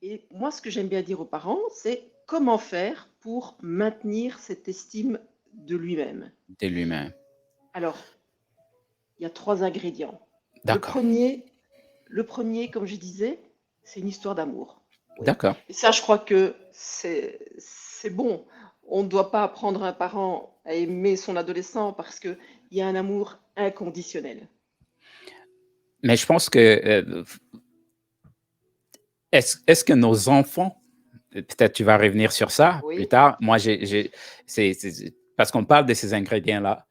Et moi, ce que j'aime bien dire aux parents, c'est comment faire pour maintenir cette estime de lui-même. de l'humain. Alors, il y a 3 ingrédients. Le D'accord, premier, le premier, comme je disais, c'est une histoire d'amour. Oui. d'accord. Et ça, je crois que c'est bon. On ne doit pas apprendre un parent à aimer son adolescent parce qu'il y a un amour inconditionnel. Mais je pense que, est-ce que nos enfants, peut-être tu vas revenir sur ça plus Oui, tard. Moi, oui, c'est parce qu'on parle de ces ingrédients-là,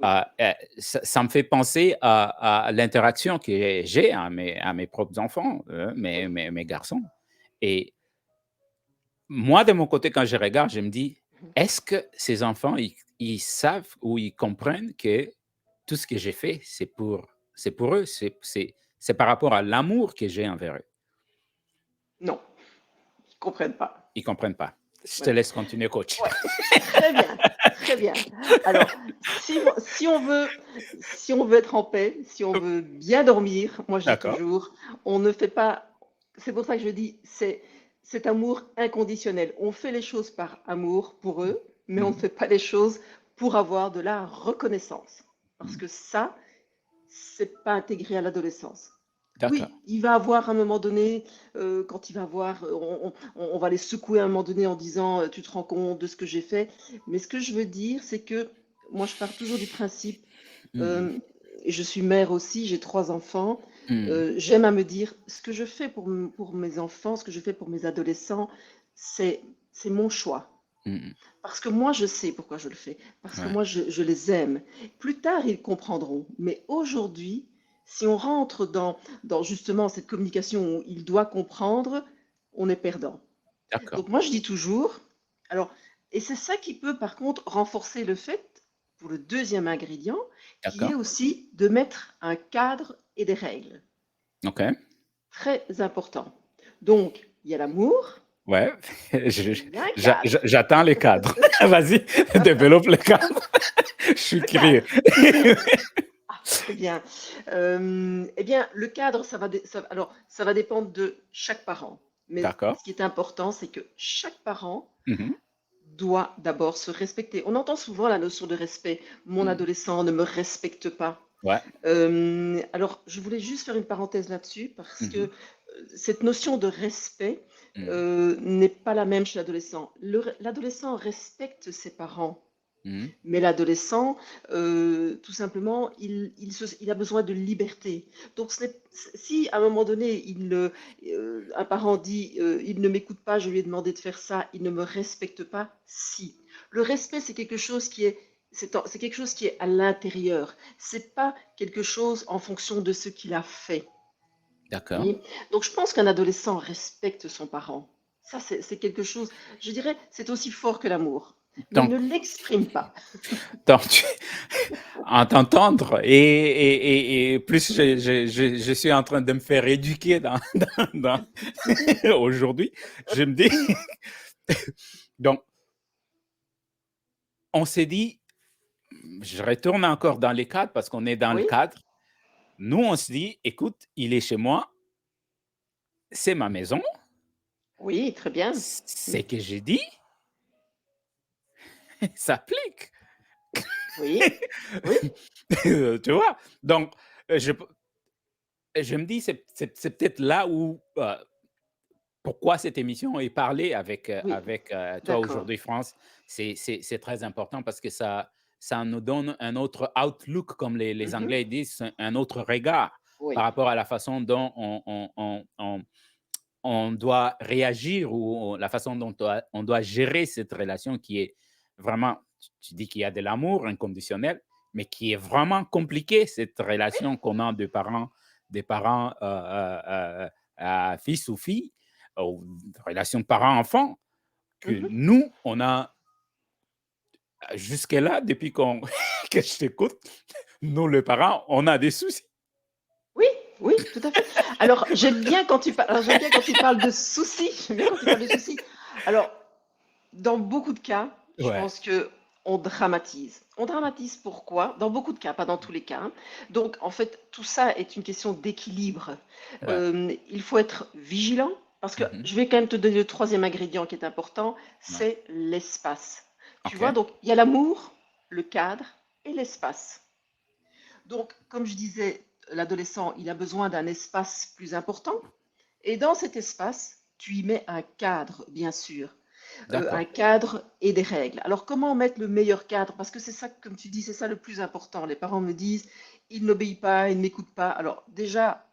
oui. ça me fait penser à l'interaction que j'ai à mes propres enfants, Oui. mes garçons. Et moi, de mon côté, quand je regarde, je me dis: Mhm. «Est-ce que ces enfants, ils savent ou ils comprennent que tout ce que j'ai fait, c'est pour eux, c'est par rapport à l'amour que j'ai envers eux?» Non, ils ne comprennent pas. Ils comprennent pas. Je te Ouais. laisse continuer, coach. Ouais, très bien, très bien. Alors, si on veut être en paix, si on veut bien dormir, moi je dis D'accord. toujours, on ne fait pas. C'est pour ça que je dis, c'est cet amour inconditionnel. On fait les choses par amour pour eux, mais on ne Mmh fait pas les choses pour avoir de la reconnaissance, parce mh. que ça, c'est pas intégré à l'adolescence. D'accord, Oui, il va avoir un moment donné, quand il va voir, on va les secouer à un moment donné en disant, «Tu te rends compte de ce que j'ai fait?» Mais ce que je veux dire, c'est que moi, je pars toujours du principe, mmh hem, et je suis mère aussi, j'ai 3 enfants, mh, j'aime à me dire: «Ce que je fais pour mes enfants, ce que je fais pour mes adolescents, c'est mon choix». mmh Parce que moi, je sais pourquoi je le fais. Parce que ouais, moi, je les aime. Plus tard, ils comprendront. Mais aujourd'hui, si on rentre dans justement cette communication où il doit comprendre, on est perdant. d'accord, Donc moi, je dis toujours, alors, et c'est ça qui peut par contre renforcer le fait, pour le deuxième ingrédient, qui est d'accord, aussi de mettre un cadre et des règles. OK, Très important. Donc, il y a l'amour, ouais, je il y a un cadre. j'attends les cadres. Vas-y, développe le cadre. Je suis Le curieux. cadre. Ah, très bien. Eh bien, le cadre, ça va dépendre de chaque parent. Mais D'accord. ce qui est important, c'est que chaque parent Mmh doit d'abord se respecter. On entend souvent la notion de respect. Mon mh. adolescent ne me respecte pas. Ouais. Alors, je voulais juste faire une parenthèse là-dessus parce que Mmh cette notion de respect mh. n'est pas la même chez l'adolescent. L'adolescent respecte ses parents. Mmh Mais l'adolescent, tout simplement, il a besoin de liberté. Donc, si à un moment donné, un parent dit, il ne m'écoute pas, je lui ai demandé de faire ça, il ne me respecte pas, si. Le respect, c'est quelque chose c'est quelque chose qui est à l'intérieur. C'est pas quelque chose en fonction de ce qu'il a fait. Vous D'accord. voyez. Donc, je pense qu'un adolescent respecte son parent. Ça, c'est quelque chose, je dirais, c'est aussi fort que l'amour. Mais il Donc ne l'exprime pas. donc tu à t'entendre et plus je suis en train de me faire éduquer aujourd'hui, je me dis donc on s'est dit je retourne encore dans les cadres parce qu'on est dans le Oui, cadre. Nous, on se dit: «Écoute, il est chez moi, c'est ma maison, oui, très bien. c'est que j'ai dit, ça s'applique». Oui, oui, Tu vois? Donc, je me dis, c'est peut-être là où, pourquoi cette émission est parlée oui, avec toi d'accord. aujourd'hui, France, c'est très important parce que ça nous donne un autre outlook, comme les Mhm. Anglais disent, un autre regard par Oui, rapport à la façon dont on doit réagir ou la façon dont on doit gérer cette relation qui est vraiment, tu dis qu'il y a de l'amour inconditionnel, mais qui est vraiment compliquée, cette relation qu'on a des parents fils ou filles, ou relation parent-enfant, que mhm. nous, on a jusque-là, depuis que je t'écoute, nous, les parents, on a des soucis. Oui, oui, tout à fait. Alors, j'aime bien quand tu parles de soucis. J'aime bien quand tu parles de soucis. Alors, dans beaucoup de cas, je Ouais, pense que on dramatise. On dramatise pourquoi? Dans beaucoup de cas, pas dans tous les cas, hein. Donc, en fait, tout ça est une question d'équilibre. ouais. Il faut être vigilant Parce que Mhm. je vais quand même te donner le troisième ingrédient qui est important, Ouais. c'est l'espace. Tu vois, OK. donc il y a l'amour, le cadre et l'espace. Donc, comme je disais, l'adolescent, il a besoin d'un espace plus important. Et dans cet espace, tu y mets un cadre, bien sûr. Un D'accord. cadre et des règles. Alors, comment mettre le meilleur cadre? Parce que c'est ça, comme tu dis, c'est ça le plus important. Les parents me disent, il n'obéit pas, il ne m'écoute pas. Alors, déjà,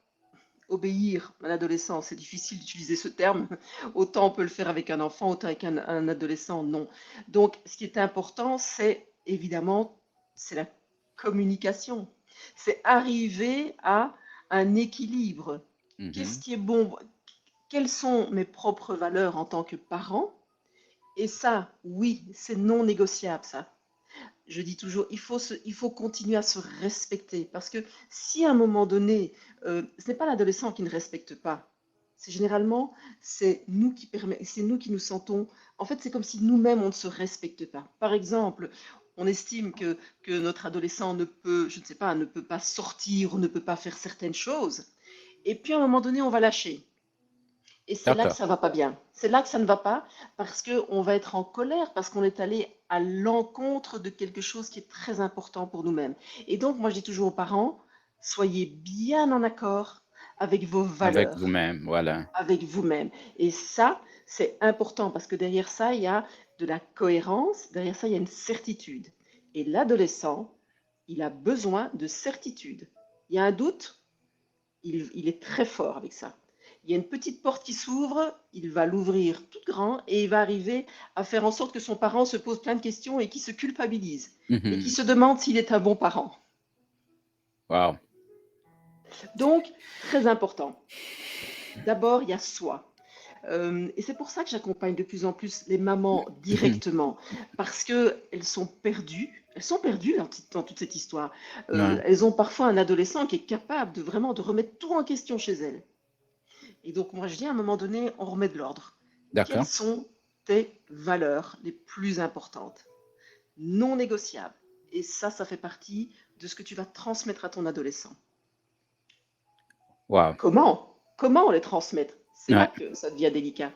obéir à l'adolescent, c'est difficile d'utiliser ce terme. Autant on peut le faire avec un enfant, autant avec un adolescent, non. Donc, ce qui est important, c'est évidemment, c'est la communication. C'est arriver à un équilibre. Qu'est-ce Mhm. qui est bon? Quelles sont mes propres valeurs en tant que parent? Et ça, oui, c'est non négociable, ça. Je dis toujours, il faut continuer à se respecter parce que si à un moment donné, ce n'est pas l'adolescent qui ne respecte pas, c'est généralement, c'est nous qui nous sentons, en fait, c'est comme si nous-mêmes, on ne se respecte pas. Par exemple, on estime que notre adolescent ne peut, je ne sais pas, ne peut pas sortir ou ne peut pas faire certaines choses. Et puis à un moment donné, on va lâcher. Et c'est là que D'accord. ça va pas bien. C'est là que ça ne va pas parce qu'on va être en colère, parce qu'on est allé à l'encontre de quelque chose qui est très important pour nous-mêmes. Et donc, moi, je dis toujours aux parents, soyez bien en accord avec vos Avec valeurs, vous-même, voilà. avec vous-même. Et ça, c'est important parce que derrière ça, il y a de la cohérence, derrière ça, il y a une certitude. Et l'adolescent, il a besoin de certitude. Il y a un doute, il est très fort avec ça. Il y a une petite porte qui s'ouvre, il va l'ouvrir tout grand et il va arriver à faire en sorte que son parent se pose plein de questions et qu'il se culpabilise et qu'il Mhm. se demande s'il est un bon parent. Wow. Donc, très important. D'abord, il y a soi. Et c'est pour ça que j'accompagne de plus en plus les mamans directement, parce qu'elles sont perdues. Elles sont perdues dans toute cette histoire. Ouais. Elles ont parfois un adolescent qui est capable de vraiment de remettre tout en question chez elles. Et donc, moi, je dis à un moment donné, on remet de l'ordre. Quelles D'accord. sont tes valeurs les plus importantes, non négociables? Et ça fait partie de ce que tu vas transmettre à ton adolescent. Wow. Comment on les transmettre? C'est là Ouais. que ça devient délicat.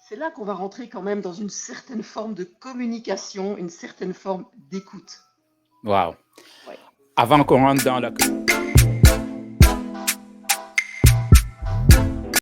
C'est là qu'on va rentrer quand même dans une certaine forme de communication, une certaine forme d'écoute. Wow. Ouais. Avant qu'on rentre dans la